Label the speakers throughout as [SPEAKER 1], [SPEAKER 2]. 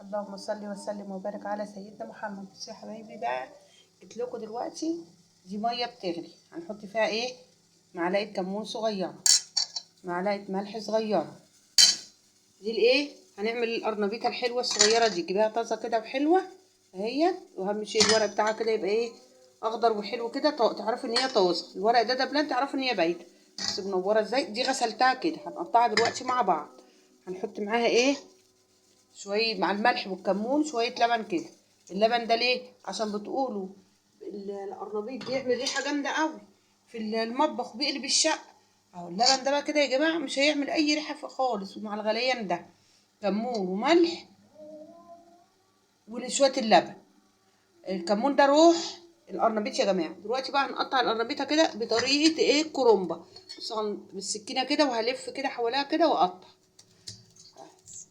[SPEAKER 1] اللهم صل وسلم وبارك على سيدنا محمد. بصوا يا حبايبي بقى، جيت لكم دلوقتي. دي ميه بتغلي، هنحط فيها ايه؟ معلقه كمون صغيره، معلقه ملح صغيره. دي الايه؟ هنعمل القرنبيطه الحلوه الصغيره دي. جيبيها طازه كده وحلوه اهي. واهم شيء الورق بتاعها كده يبقى ايه؟ اخضر وحلو كده، تعرفي ان هي طازه. الورق ده دبلان تعرفي ان هي بايته. بس منوره ازاي. دي غسلتها كده، هنقطعها دلوقتي مع بعض. هنحط معاها ايه؟ شويه مع الملح والكمون، شويه لبن كده. اللبن ده ليه؟ عشان بتقولوا القرنبيط بيعمل ريحه جامده قوي في المطبخ وبيقلب الشقه. اهو اللبن ده بقى كده يا جماعه مش هيعمل اي ريحه خالص. ومع الغليان ده كمون وملح وشويه اللبن. الكمون ده روح القرنبيط يا جماعه. دلوقتي بقى هنقطع القرنبيطه كده بطريقه ايه؟ الكرومبه. بصوا بالسكينه كده، وهلف كده حواليها كده واقطع.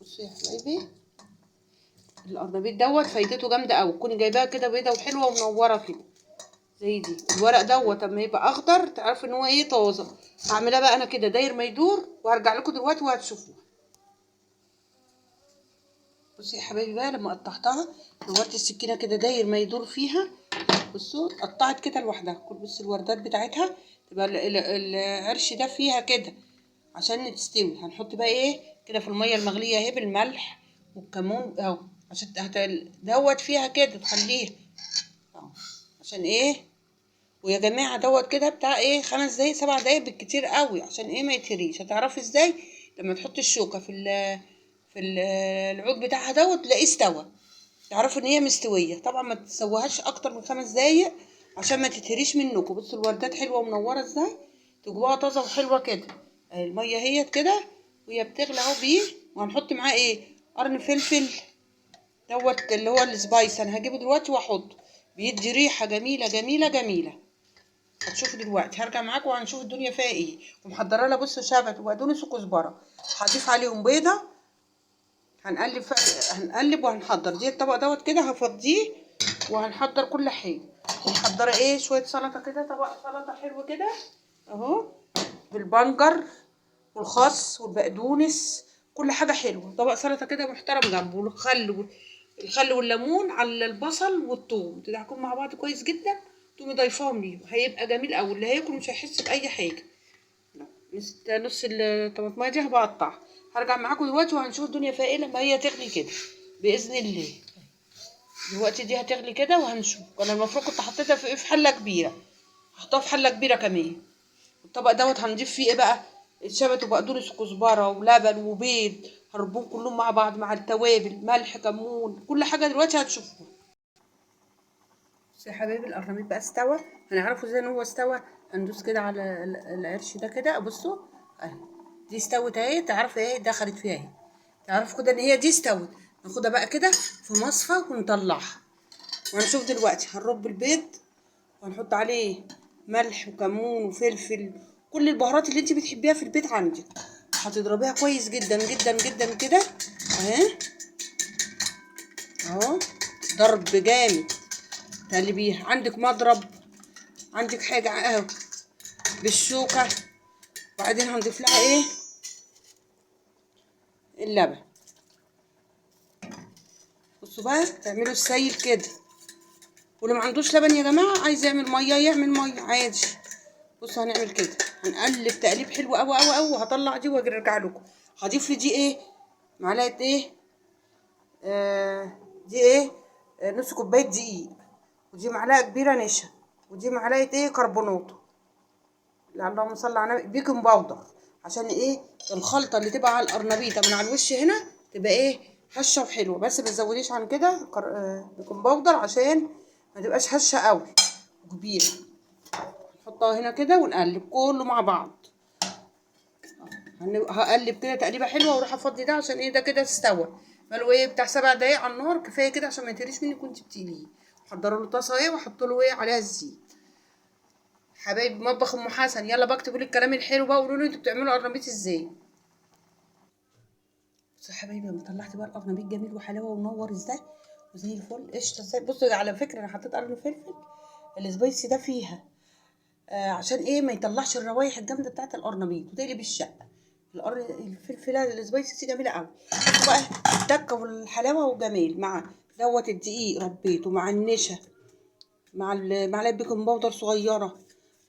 [SPEAKER 1] بصوا يا حبايبي، القرنبيط دوت فايدته جامده قوي. تكوني جايباها كده بيضه وحلوه ومنوره كده زي دي. الورق دوت اما يبقى اخضر تعرفي ان هو ايه؟ طازه. هعملها بقى انا كده داير ما يدور، وهرجع لكم دلوقتي وهتشوفوها. بصي يا حبايبي بقى، لما قطعتها دورت السكينه كده داير ما يدور فيها. بصوا اتقطعت كده لوحدها. بصوا الوردات بتاعتها تبقى العرش ده فيها كده عشان تستوي. هنحط بقى ايه كده في الميه المغليه اهي بالملح والكمون اهو، عشان دوت فيها كده تخليها اهو. عشان ايه؟ ويا جماعه دوت كده بتاع ايه؟ 5 دقايق 7 دقايق بالكتير قوي. عشان ايه؟ ما يتهريش. هتعرفي ازاي؟ لما تحطي الشوكه في العود بتاعها دوت تلاقيه استوى. تعرفوا ان هي مستويه. طبعا ما تسويهاش اكتر من 5 دقايق عشان ما تتهريش منكم. بصوا الوردات حلوه ومنوره ازاي، تجيبوها طازه وحلوه كده. الميه هي كده وهي بتغلي اهو بيه. وهنحط معاه ايه؟ قرن فلفل دوت اللي هو السبايس. انا هجيبه دلوقتي واحطه، بيدي ريحه جميله جميله جميله. هتشوفوا دلوقتي. هرجع معاكم وهنشوف الدنيا فيها ايه. ومحضره لها بصوا شبت وبقدونس وكزبره. هضيف عليهم بيضه. هنقلب وهنحضر دي الطبق دوت كده. هفضيه وهنحضر كل حاجه. ومحضره ايه؟ شويه سلطه كده، طبق سلطه حلو كده اهو، بالبنجر والخس والبقدونس. كل حاجه حلوه. طبق سلطه كده محترم جنبه. الخل والليمون على البصل والثوم تدعكم مع بعض كويس جدا. تقومي ضايفاهم ليه، هيبقى جميل قوي. اللي هياكل مش هيحس باي حاجه. نص الطماطمايه دي هبقطعها. هرجع معاكم دلوقتي وهنشوف الدنيا فيها ايه لما هي تغلي كده باذن الله. دلوقتي دي هتغلي كده وهنشوف. انا المفروض كنت حطيتها في حله كبيره، هحطها في حله كبيره كمان. الطبق دوت هنضيف فيه ايه بقى؟ الشبت وبقدونس وكزبره ولبن وبيض. هربهم كلهم مع بعض مع التوابل، ملح كمون كل حاجه. دلوقتي هتشوفوها. بصوا يا حبايبي القرنبيط بقى استوى. هنعرفوا ازاي ان هو استوى. هندوس كده على العرش ده كده. بصوا اهي دي استوت اهي. تعرفوا ايه؟ دخلت فيها اهي. تعرفوا كده ان هي دي استوت. ناخدها بقى كده في مصفى ونطلعها. وهنشوف دلوقتي. هنرب البيض وهنحط عليه ملح وكمون وفلفل، كل البهارات اللي انت بتحبيها في البيت عندك. هتضربيها كويس جدا جدا جدا كده اهي اهو، ضرب جامد. تقلبيها. عندك مضرب، عندك حاجه اهو بالشوكه. وبعدين هنضيف لها ايه؟ اللبن. بصوا بقى تعملوا السايل كده. واللي ما عندوش لبن يا جماعه عايز يعمل ميه يعمل ميه عادي. بصوا هنعمل كده. هنقلب تقليب حلو قوي قوي قوي. وهطلع دي واجي ارجع لكم. هضيف لي دي ايه؟ معلقه ايه؟ دي ايه؟ نص كوبايه دقيق. ودي معلقه كبيره نشا. ودي معلقه ايه؟ كربونات. اللهم صل على النبي. بيكنج باودر. عشان ايه؟ الخلطه اللي تبقى على القرنبيطه من على الوش هنا تبقى ايه؟ هشه وحلوه. بس ما تزوديش عن كده بيكنج باودر عشان ما تبقاش هشه قوي كبيره. نحطها هنا كده ونقلب كله مع بعض. هقلب كده تقليبه حلوه واروح افضي ده عشان ايه؟ ده كده استوى. بقاله ايه؟ بتاع 7 دقايق على النار كفايه كده عشان ما يتهريش منك وانت بتقليه. حضروا له طاسه ايه واحط له ايه عليها الزيت. حبايبي مطبخ ام حسن. يلا بقى اكتبوا لي الكلام الحلو بقى وقولوا لي انتوا بتعملوا قرنبيط ازاي. بصوا يا حبايبي لما طلعت بقى القرنبيط جميل وحلاوه ومنور ازاي وزي الفل قشطه ازاي. بصوا على فكره انا حطيت قرن فلفل السبايسي ده فيها عشان ايه؟ ما يطلعش الروايح الجامده بتاعت القرنبيط وتقلب الشقه. الفلفله السبايسي دي جميله قوي. بقى الدكه والحلاوه والجمال مع دوت الدقيق ربيته مع النشا مع معلقه بيكنج باودر صغيره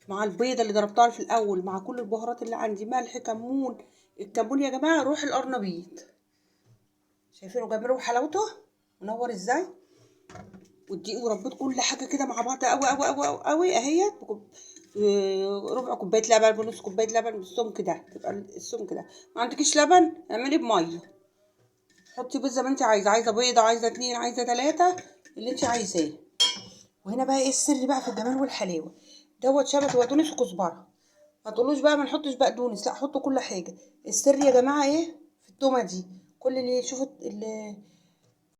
[SPEAKER 1] مع البيضه اللي ضربتها في الاول مع كل البهارات اللي عندي، ملح، كمون. الكمون يا جماعه روح القرنبيط. شايفينه جماله وحلاوته منور ازاي؟ والدقيق وربيت كل حاجه كده مع بعض قوي قوي قوي قوي قوي اهيت. ربع كوبايه لبن بنص كوبايه لبن بالسمك ده، تبقى السمك ده. ما عندكيش لبن اعملي بميه. حطي بيض زي ما انت عايزه، عايزه بيضه، عايزه 2، عايزه 3، اللي انت عايزاه. وهنا بقى ايه السر بقى في الجمال والحلاوه؟ دوت شبت وبقدونس وكزبره. ما تقولوش بقى ما نحطش بقدونس، لا حطوا كل حاجه. السر يا جماعه ايه في التومه دي؟ كل اللي يشوفوا